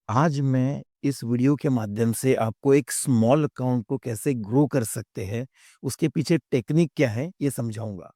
आज मैं इस वीडियो के माध्यम से आपको एक स्मॉल अकाउंट को कैसे ग्रो कर सकते हैं, उसके पीछे टेक्निक क्या है, ये समझाऊँगा।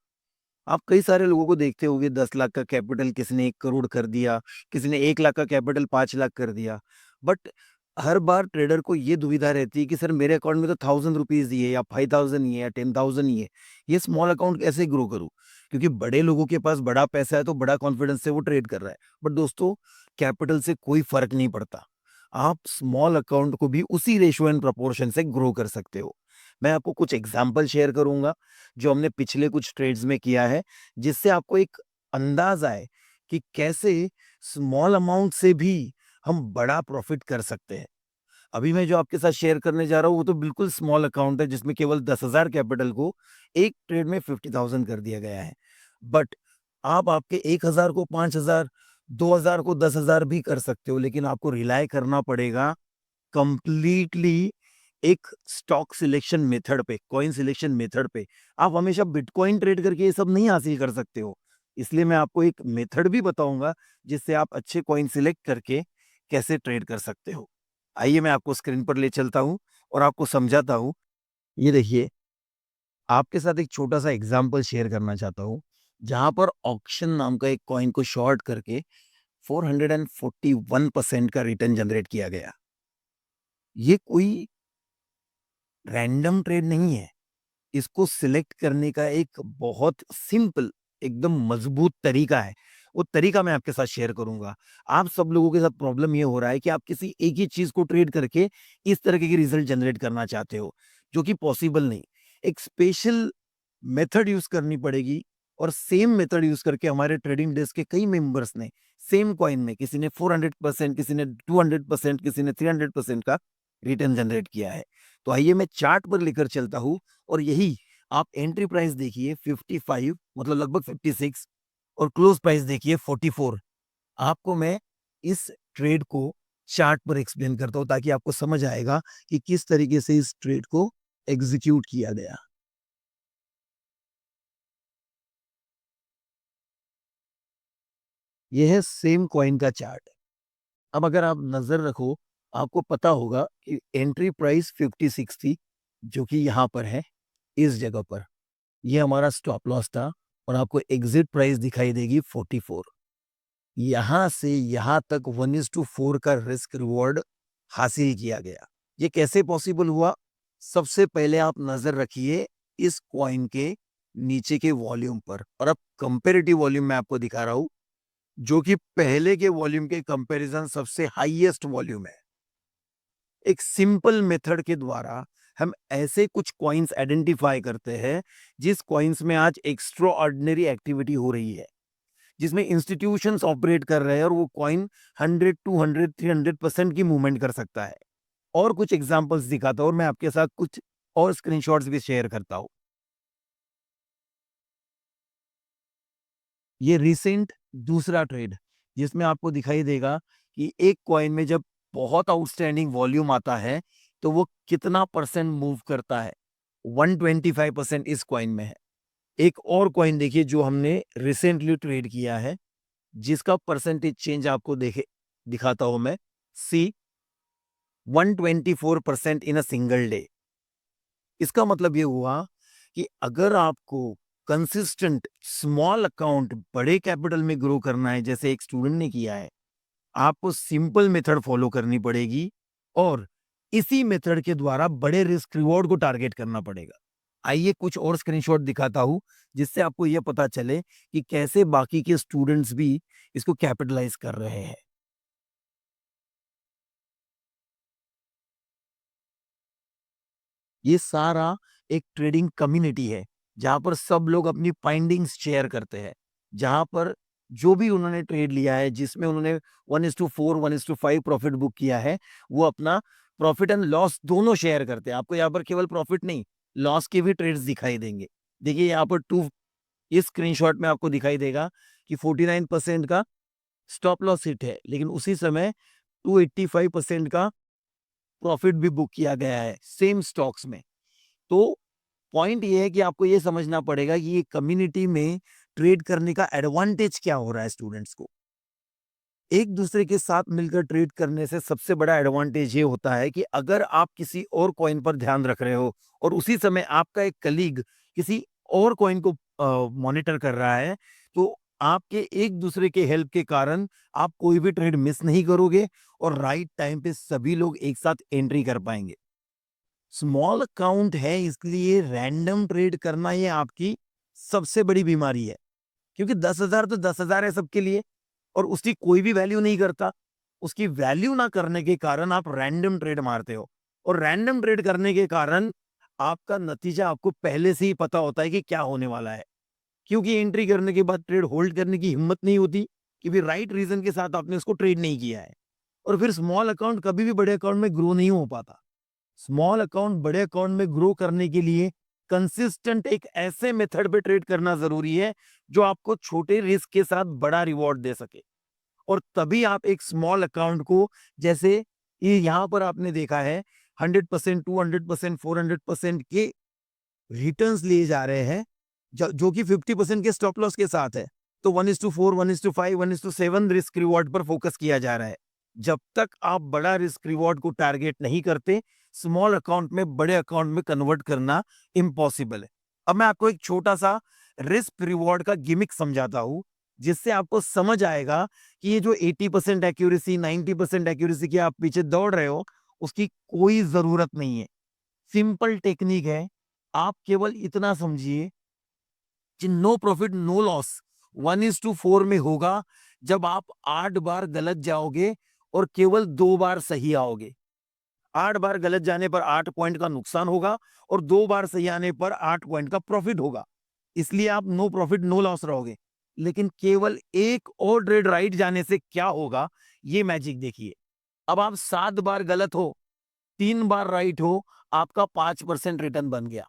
आप कई सारे लोगों को देखते होंगे 10 लाख का कैपिटल किसी ने 1 करोड़ कर दिया, किसी ने 1 लाख का कैपिटल 5 लाख कर दिया। बट हर बार ट्रेडर को ये दुविधा रहती है कि सर मेरे अकाउंट में तो ₹1000 ही है या 5000 ही है या 10000 ही है। ये स्मॉल अकाउंट कैसे ग्रो करूँ? क्योंकि बड़े लोगों के पास बड़ा पैसा है तो बड़ा कॉन्फिडेंस से वो ट्रेड कर रहा है। बट दोस्तों, कैपिटल से कोई फ़र्क नहीं पड़ता। आप स्मॉल अकाउंट को भी उसी रेशियो एंड प्रोपोर्शन से ग्रो कर सकते हो। मैं आपको कुछ एग्ज़ाम्पल शेयर करूँगा जो हमने पिछले कुछ ट्रेड्स में किया है, जिससे आपको एक अंदाज़ आए कि कैसे स्मॉल अमाउंट से भी हम बड़ा प्रॉफ़िट कर सकते हैं। अभी मैं जो आपके साथ शेयर करने जा रहा हूँ, वो तो बिल्कुल स्मॉल अकाउंट है जिसमें केवल 10,000 कैपिटल को एक ट्रेड में 50,000 कर दिया गया है। बट आप आपके 1,000 को 5,000, 2,000 को 10,000 भी कर सकते हो, लेकिन आपको रिलाय करना पड़ेगा कंप्लीटली एक स्टॉक सिलेक्शन मेथड पे, कॉइन सिलेक्शन मेथड पे। आप हमेशा बिटकॉइन ट्रेड करके ये सब नहीं हासिल कर सकते हो। इसलिए मैं आपको एक मेथड भी बताऊँगा, जिससे आप अच्छे कॉइन सिलेक्ट करके कैसे ट्रेड कर सकते हो। आइए मैं आपको स्क्रीन पर ले चलता हूँ और आपको समझाता हूँ। ये देखिए, आपके साथ एक छोटा-सा एग्ज़ाम्पल शेयर करना चाहता हूँ, जहाँ पर ऑक्शन नाम का एक कॉइन को शॉर्ट करके 441% का रिटर्न जनरेट किया गया। ये कोई रैंडम ट्रेड नहीं है। इसको सिलेक्ट करने का एक बहुत सिंपल, एकदम मज़बूत तरीका है। वो तरीका मैं आपके साथ शेयर करूँगा। आप सब लोगों के साथ प्रॉब्लम ये हो रहा है कि आप किसी एक ही चीज़ को ट्रेड करके इस तरीके की रिज़ल्ट जनरेट करना चाहते हो, जो कि पॉसिबल नहीं। एक स्पेशल मेथड यूज़ करनी पड़ेगी और सेम मेथड यूज़ करके हमारे ट्रेडिंग डेस्क के कई मेंबर्स ने सेम कॉइन में किसी ने 400%, किसी ने 200%, किसी ने 300% का रिटर्न जनरेट किया है। तो आइए मैं चार्ट पर लेकर चलता हूँ और यही आप एंट्री प्राइस देखिए 55, मतलब लगभग 56, और क्लोज प्राइस देखिए 44। आपको मैं इस ट्रेड को चार्ट पर एक्सप्लेन करता हूँ ताकि आपको समझ आएगा कि किस तरीके से इस ट्रेड को एग्जीक्यूट किया गया। ये है सेम कॉइन का चार्ट। अब अगर आप नज़र रखो, आपको पता होगा कि एंट्री प्राइस 56 थी, जो कि यहाँ पर है, इस जगह पर। ये हमारा स्टॉप लॉस था और आपको एग्जिट प्राइस दिखाई देगी 44। यहाँ से यहाँ तक 1:4 का रिस्क रिवॉर्ड हासिल किया गया। ये कैसे पॉसिबल हुआ? सबसे पहले आप नज़र रखिए इस कॉइन के नीचे के वॉल्यूम पर, और अब कंपैरेटिव वॉल्यूम मैं आपको दिखा रहा हूँ, जो कि पहले के वॉल्यूम के कंपैरिजन सबसे हाईएस्ट वॉल्यूम है। एक सिंपल मेथड के द्वारा हम ऐसे कुछ कॉइन्स आइडेंटिफाई करते हैं, जिस कॉइन्स में आज एक्स्ट्रा ऑर्डिनरी एक्टिविटी हो रही है, जिसमें इंस्टीट्यूशंस ऑपरेट कर रहे हैं और वो कॉइन 100, 200, 300% की मूवमेंट कर सकता है। और कुछ एग्जांपल्स दिखाता हूँ और मैं आपके साथ कुछ और स्क्रीनशॉट्स भी शेयर करता हूँ। ये रिसेंट दूसरा ट्रेड, जिसमें आपको दिखाई देगा कि एक कॉइन में जब बहुत आउटस्टैंडिंग वॉल्यूम आता है, तो वो कितना परसेंट मूव करता है। 125% इस कॉइन में है। एक और कॉइन देखिए जो हमने रिसेंटली ट्रेड किया है, जिसका परसेंटेज चेंज आपको देखे दिखाता हूं मैं। सी, 124% इन अ सिंगल डे। इसका मतलब ये हुआ कि अगर आपको कंसिस्टेंट स्मॉल अकाउंट बड़े कैपिटल में ग्रो करना है, जैसे एक स्टूडेंट ने किया है, आपको सिंपल मेथड फॉलो करनी पड़ेगी और इसी मेथड के द्वारा बड़े रिस्क रिवॉर्ड को टारगेट करना पड़ेगा। आइए कुछ और स्क्रीनशॉट दिखाता हूं, जिससे आपको यह पता चले कि कैसे बाकी के स्टूडेंट्स भी इसको कैपिटलाइज कर रहे हैं। ये सारा एक ट्रेडिंग कम्युनिटी है, जहाँ पर सब लोग अपनी फाइंडिंग्स शेयर करते हैं। जहाँ पर जो भी उन्होंने ट्रेड लिया है, जिसमें उन्होंने 1:4, 1:5 प्रॉफिट बुक किया है, वो अपना प्रॉफिट एंड लॉस दोनों शेयर करते हैं। आपको यहाँ पर केवल प्रॉफिट नहीं, लॉस के भी ट्रेड्स दिखाई देंगे। देखिए यहाँ पर टू इस स्क्रीनशॉट में आपको दिखाई देगा कि 49% का स्टॉप लॉस हिट है, लेकिन उसी समय 285% का प्रॉफिट भी बुक किया गया है, सेम स्टॉक्स में। तो पॉइंट ये है कि आपको ये समझना पड़ेगा कि ये कम्युनिटी में ट्रेड करने का एडवांटेज क्या हो रहा है स्टूडेंट्स को। एक दूसरे के साथ मिलकर ट्रेड करने से सबसे बड़ा एडवांटेज ये होता है कि अगर आप किसी और कॉइन पर ध्यान रख रहे हो और उसी समय आपका एक कलीग किसी और कॉइन को मॉनिटर कर रहा है, तो आपके एक दूसरे के हेल्प के कारण आप कोई भी ट्रेड मिस नहीं करोगे और राइट टाइम पे सभी लोग एक साथ एंट्री कर पाएंगे। स्मॉल अकाउंट है इसलिए रैंडम ट्रेड करना ये आपकी सबसे बड़ी बीमारी है, क्योंकि 10,000 तो 10,000 है सबके लिए और उसकी कोई भी वैल्यू नहीं करता। उसकी वैल्यू ना करने के कारण आप रैंडम ट्रेड मारते हो और रैंडम ट्रेड करने के कारण आपका नतीजा आपको पहले से ही पता होता है कि क्या होने वाला है, क्योंकि एंट्री करने के बाद ट्रेड होल्ड करने की हिम्मत नहीं होती कि भी राइट रीजन के साथ आपने उसको ट्रेड नहीं किया है। और फिर स्मॉल अकाउंट कभी भी बड़े अकाउंट में ग्रो नहीं हो पाता। स्मॉल अकाउंट बड़े अकाउंट में ग्रो करने के लिए कंसिस्टेंट एक ऐसे मेथड पे ट्रेड करना जरूरी है जो आपको छोटे रिस्क के साथ बड़ा रिवॉर्ड दे सके। और तभी आप एक स्मॉल अकाउंट को, जैसे ये यहाँ पर आपने देखा है, 100%, 200%, 400% के रिटर्न्स लिए जा रहे हैं, जो कि 50% के स्टॉप लॉस के साथ है। तो 1:4, 1:5, 1:7 रिस्क रिवॉर्ड पर फोकस किया जा रहा है। जब तक आप बड़ा रिस्क रिवॉर्ड को टारगेट नहीं करते, स्मॉल अकाउंट में बड़े अकाउंट में कन्वर्ट करना इम्पॉसिबल है। अब मैं आपको एक छोटा सा रिस्क रिवॉर्ड का गिमिक समझाता हूं, जिससे आपको समझ आएगा कि ये जो 80% एक्यूरेसी, 90% एक्यूरेसी के आप पीछे दौड़ रहे हो, उसकी कोई जरूरत नहीं है। सिंपल टेक्निक है। आप केवल इतना समझिए कि नो प्रॉफिट नो लॉस 1:4 में होगा जब आप 8 बार गलत जाओगे और केवल 2 बार सही आओगे। 8 बार गलत जाने पर 8 पॉइंट का नुकसान होगा और 2 बार सही आने पर 8 पॉइंट का प्रॉफिट होगा। इसलिए आप नो प्रॉफिट नो लॉस रहोगे। लेकिन केवल एक और ट्रेड राइट जाने से क्या होगा, ये मैजिक देखिए। अब आप 7 बार गलत हो, 3 बार राइट हो, आपका 5% रिटर्न बन गया।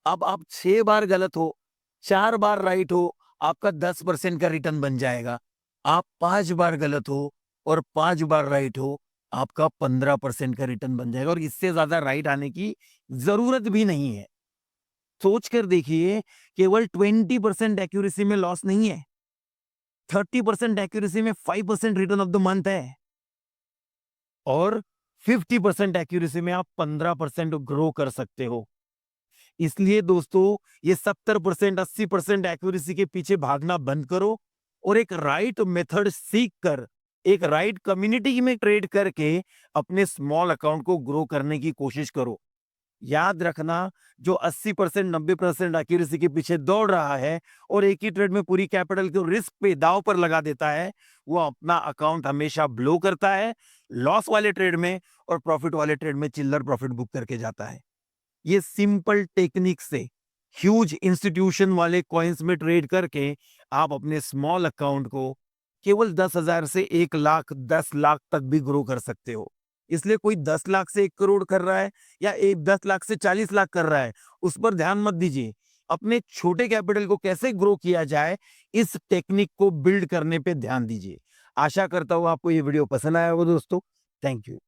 अब आप 6 बार गलत हो, 4 बार राइट हो, आपका 10% का रिटर्न बन जाएगा। आप 5 बार गलत हो और 5 बार राइट हो, आपका 15% का रिटर्न बन जाएगा और इससे ज्यादा राइट आने की जरूरत भी नहीं है। सोच कर देखिए, केवल 20% एक्यूरेसी में लॉस नहीं है, 30% एक्यूरेसी में 5% रिटर्न ऑफ द मंथ है और 50% एक्यूरेसी में आप 15% ग्रो कर सकते हो। इसलिए दोस्तों, ये 70%, 80% एक्यूरेसी के पीछे भागना बंद करो और एक राइट मेथड सीख कर, एक राइट कम्युनिटी में ट्रेड करके अपने स्मॉल अकाउंट को ग्रो करने की कोशिश करो। याद रखना, जो 80%, 90% एक्यूरेसी के पीछे दौड़ रहा है और एक ही ट्रेड में पूरी कैपिटल को रिस्क पे दांव पर लगा देता है, वो अपना अकाउंट हमेशा ब्लो करता है लॉस वाले ट्रेड में और प्रॉफिट वाले ट्रेड में चिल्लर प्रॉफिट बुक करके जाता है। ये सिंपल टेक्निक से ह्यूज इंस्टीट्यूशन वाले कॉइन्स में ट्रेड करके आप अपने स्मॉल अकाउंट को केवल 10,000 से 1 लाख, 10 लाख तक भी ग्रो कर सकते हो। इसलिए कोई 10 लाख से 1 करोड़ कर रहा है या 10 लाख से 40 लाख कर रहा है, उस पर ध्यान मत दीजिए। अपने छोटे कैपिटल को कैसे ग्रो किया जाए, इस टेक्निक को बिल्ड करने पे ध्यान दीजिए। आशा करता हूं आपको ये वीडियो पसंद आया होगा दोस्तों। Thank you.